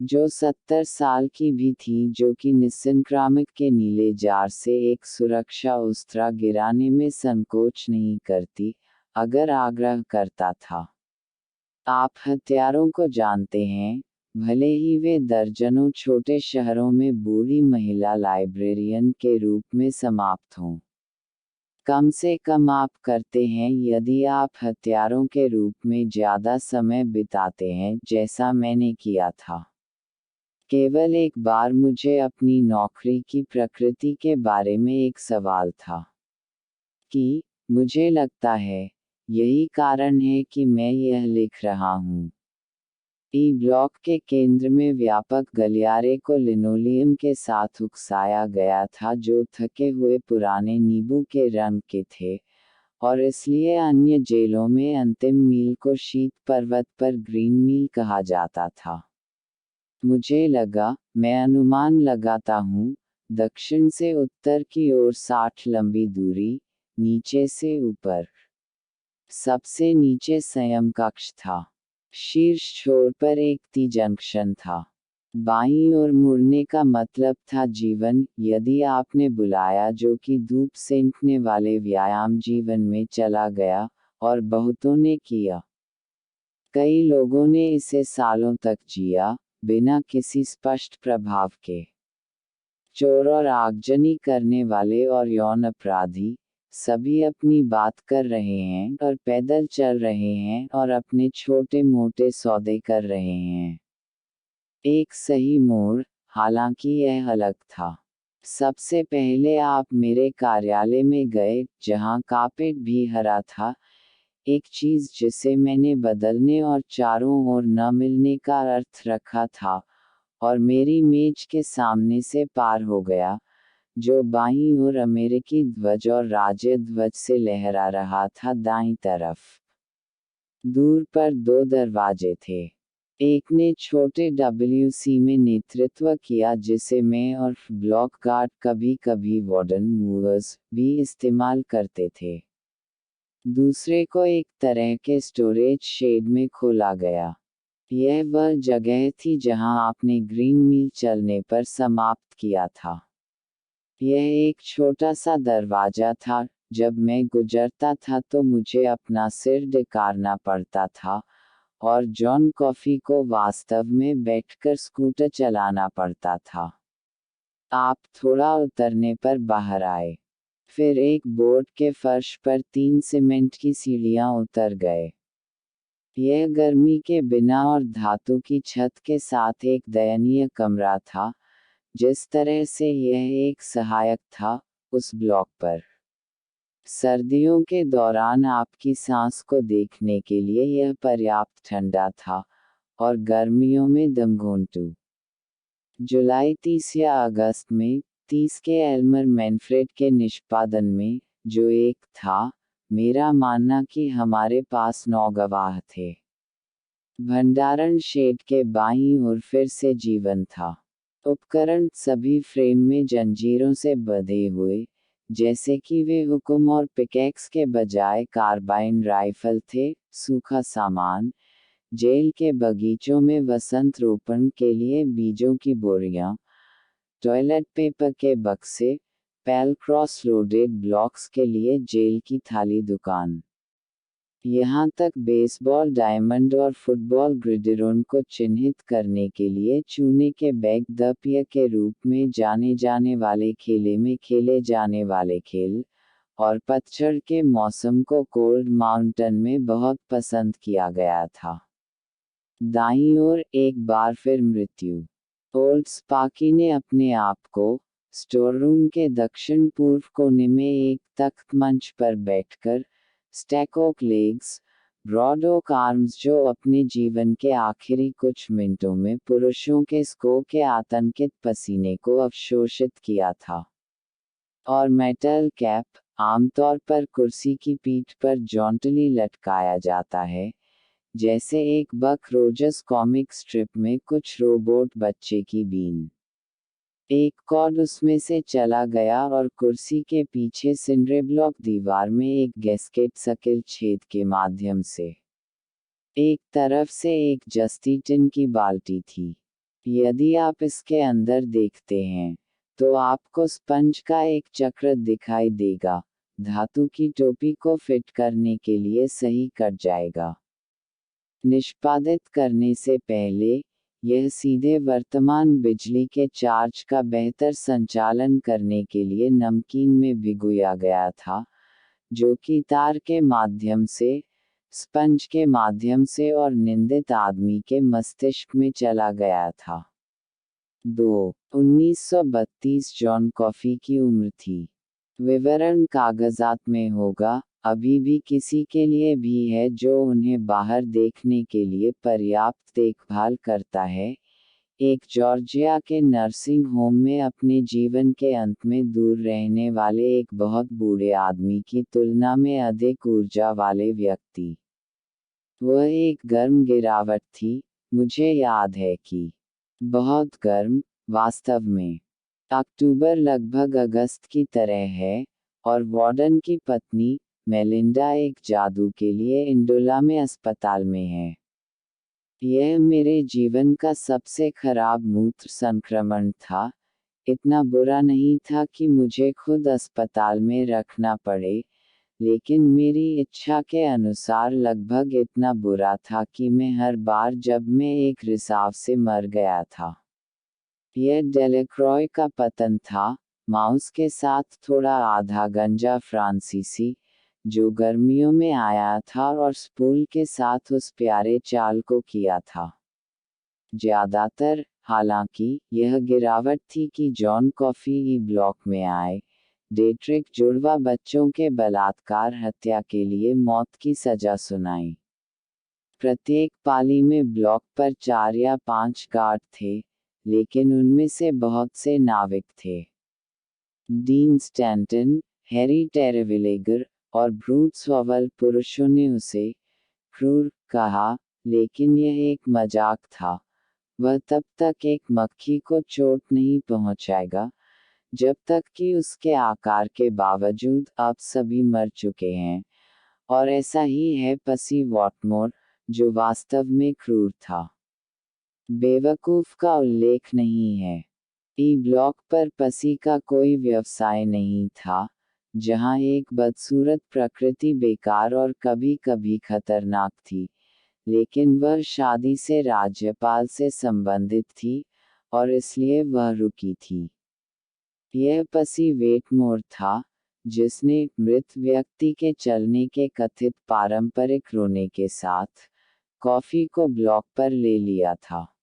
जो 70 साल की भी थी, जो कि निसंक्रामक के नीले जार से एक सुरक्षा उस्तरा गिराने में संकोच नहीं करती, अगर आग्रह करता था। आप हत्यारों को जानते हैं, भले ही वे दर्जनों छोटे शहरों में बूढ़ी महिला लाइब्रेरियन के रूप में समाप्त हों। कम से कम आप करते हैं यदि आप हत्यारों के रूप में ज़्यादा समय बिताते हैं, जैसा मैंने किया था। केवल एक बार मुझे अपनी नौकरी की प्रकृति के बारे में एक सवाल था कि मुझे लगता है, यही कारण है कि मैं यह लिख रहा हूँ। ई ब्लॉक के केंद्र में व्यापक गलियारे को लिनोलियम के साथ उकसाया गया था, जो थके हुए पुराने नींबू के रंग के थे, और इसलिए अन्य जेलों में अंतिम मील को शीत पर्वत पर ग्रीन मील कहा जाता था। मुझे लगा, मैं अनुमान लगाता हूँ, दक्षिण से उत्तर की ओर 60 लंबी दूरी, नीचे से ऊपर। सबसे नीचे संयम कक्ष था। शीर्ष छोर पर एक टी जंक्शन था। बाईं ओर मुड़ने का मतलब था जीवन, यदि आपने बुलाया, जो कि धूप सेंकने वाले व्यायाम जीवन में चला गया, और बहुतों ने किया। कई लोगों ने इसे सालों तक जिया, बिना किसी स्पष्ट प्रभाव के। चोर और आगजनी करने वाले और यौन अपराधी, सभी अपनी बात कर रहे हैं और पैदल चल रहे हैं और अपने छोटे मोटे सौदे कर रहे हैं। एक सही मोड़, हालांकि यह अलग था। सबसे पहले आप मेरे कार्यालय में गए, जहां कार्पेट भी हरा था, एक चीज जिसे मैंने बदलने और चारों ओर न मिलने का अर्थ रखा था, और मेरी मेज के सामने से पार हो गया, जो बाईं ओर अमेरिकी ध्वज और राज्य ध्वज से लहरा रहा था दाईं तरफ। दूर पर दो दरवाजे थे। एक ने छोटे WC में नेतृत्व किया, जिसे मैं और ब्लॉक गार्ड, कभी कभी वार्डन मूवर्स, भी इस्तेमाल करते थे। दूसरे को एक तरह के स्टोरेज शेड में खोला गया। यह वह जगह थी जहां आपने ग्रीन मील चलने पर समाप्त किया था। यह एक छोटा सा दरवाजा था। जब मैं गुजरता था तो मुझे अपना सिर ढिकारना पड़ता था, और जॉन कॉफी को वास्तव में बैठकर स्कूटर चलाना पड़ता था। आप थोड़ा उतरने पर बाहर आए। फिर एक बोर्ड के फर्श पर 3 सीमेंट की सीढ़ियां उतर गए। यह गर्मी के बिना और धातु की छत के साथ एक दयनीय कमरा था, जिस तरह से यह एक सहायक था, उस ब्लॉक पर। सर्दियों के दौरान आपकी सांस को देखने के लिए यह पर्याप्त ठंडा था, और गर्मियों में दमघोंटू। जुलाई 30 या अगस्त में 30 के एल्मर मैनफ्रेड के निष्पादन में, जो एक था, मेरा मानना कि हमारे पास 9 गवाह थे। भंडारण शेड के बाईं ओर फिर से जीवन था। उपकरण सभी फ्रेम में जंजीरों से बंधे हुए, जैसे कि वे हुक्म और पिकैक्स के बजाय कार्बाइन राइफल थे। सूखा सामान, जेल के बगीचों में वसंत रोपण के लिए बीजों की बोरियां, टॉयलेट पेपर के बक्से, पैल क्रॉस लोडेड ब्लॉक्स के लिए जेल की थाली दुकान। यहाँ तक बेसबॉल डायमंड और फुटबॉल ग्रिडिरोन को चिन्हित करने के लिए चूने के बैग, द पियर के रूप में जाने जाने वाले खेले में खेले जाने वाले खेल, और पतझड़ के मौसम को कोल्ड माउंटेन में बहुत पसंद किया गया था। दाईं ओर एक बार फिर मृत्यु। ओल्ड स्पार्की ने अपने आप को स्टोर रूम के दक्षिण पूर्व कोने में एक तख्त मंच पर बैठकर, stack of legs, broad oak arms, जो अपने जीवन के आखिरी कुछ मिनटों में पुरुषों के स्को के आतंकित पसीने को अवशोषित किया था। और मेटल कैप, आमतौर पर कुर्सी की पीठ पर जॉन्टली लटकाया जाता है, जैसे एक बक रोजर्स कॉमिक स्ट्रिप में कुछ रोबोट बच्चे की बीन। एक कॉर्ड उसमें से चला गया और कुर्सी के पीछे सिंड्रेब्लॉक दीवार में एक गैस्केट सकिल छेद के माध्यम से। एक तरफ से एक जस्ती टिन की बाल्टी थी। यदि आप इसके अंदर देखते हैं, तो आपको स्पंज का एक चक्र दिखाई देगा, धातु की टोपी को फिट करने के लिए सही कट जाएगा। निष्पादित करने से पहले, यह सीधे वर्तमान बिजली के चार्ज का बेहतर संचालन करने के लिए नमकीन में भिगोया गया था, जो कि तार के माध्यम से, स्पंज के माध्यम से और निंदित आदमी के मस्तिष्क में चला गया था। 2. 1932 जॉन कॉफी की उम्र थी। विवरण कागजात में होगा। अभी भी किसी के लिए भी है जो उन्हें बाहर देखने के लिए पर्याप्त देखभाल करता है। एक जॉर्जिया के नर्सिंग होम में अपने जीवन के अंत में दूर रहने वाले एक बहुत बूढ़े आदमी की तुलना में अधिक ऊर्जा वाले व्यक्ति। वह एक गर्म गिरावट थी, मुझे याद है कि बहुत गर्म, वास्तव में। अक्टूबर लगभग अगस्त की तरह है, और वार्डन की पत्नी, मेलिंडा एक जादू के लिए इंडोला में अस्पताल में है। यह मेरे जीवन का सबसे खराब मूत्र संक्रमण था। इतना बुरा नहीं था कि मुझे खुद अस्पताल में रखना पड़े, लेकिन मेरी इच्छा के अनुसार लगभग इतना बुरा था कि मैं हर बार जब मैं एक रिसाव से मर गया था। यह डेलेक्रॉय का पतन था, माउस के साथ थोड़ा आधा गंजा फ्रांसीसी, जो गर्मियों में आया था और स्पूल के साथ उस प्यारे चाल को किया था। ज्यादातर, हालांकि, यह गिरावट थी कि जॉन कॉफी ई ब्लॉक में आए, डेट्रिक जुड़वा बच्चों के बलात्कार हत्या के लिए मौत की सजा सुनाई। प्रत्येक पाली में ब्लॉक पर 4 या 5 गार्ड थे, लेकिन उनमें से बहुत से नाविक थे। डीन स्टैंटन, हैरी टेरेविलेगर, और ब्रूट सॉवल पुरुषों ने उसे क्रूर कहा, लेकिन यह एक मजाक था। वह तब तक एक मक्खी को चोट नहीं पहुंचाएगा, जब तक कि उसके आकार के बावजूद अब सभी मर चुके हैं, और ऐसा ही है पसी वॉटमोर, जो वास्तव में क्रूर था। बेवकूफ का उल्लेख नहीं है। ई ब्लॉक पर पसी का कोई व्यवसाय नहीं था, जहां एक बदसूरत प्रकृति बेकार और कभी-कभी खतरनाक थी, लेकिन वह शादी से राज्यपाल से संबंधित थी, और इसलिए वह रुकी थी। यह पसी वेटमोर था, जिसने मृत व्यक्ति के चलने के कथित पारंपरिक रोने के साथ कॉफी को ब्लॉक पर ले लिया था।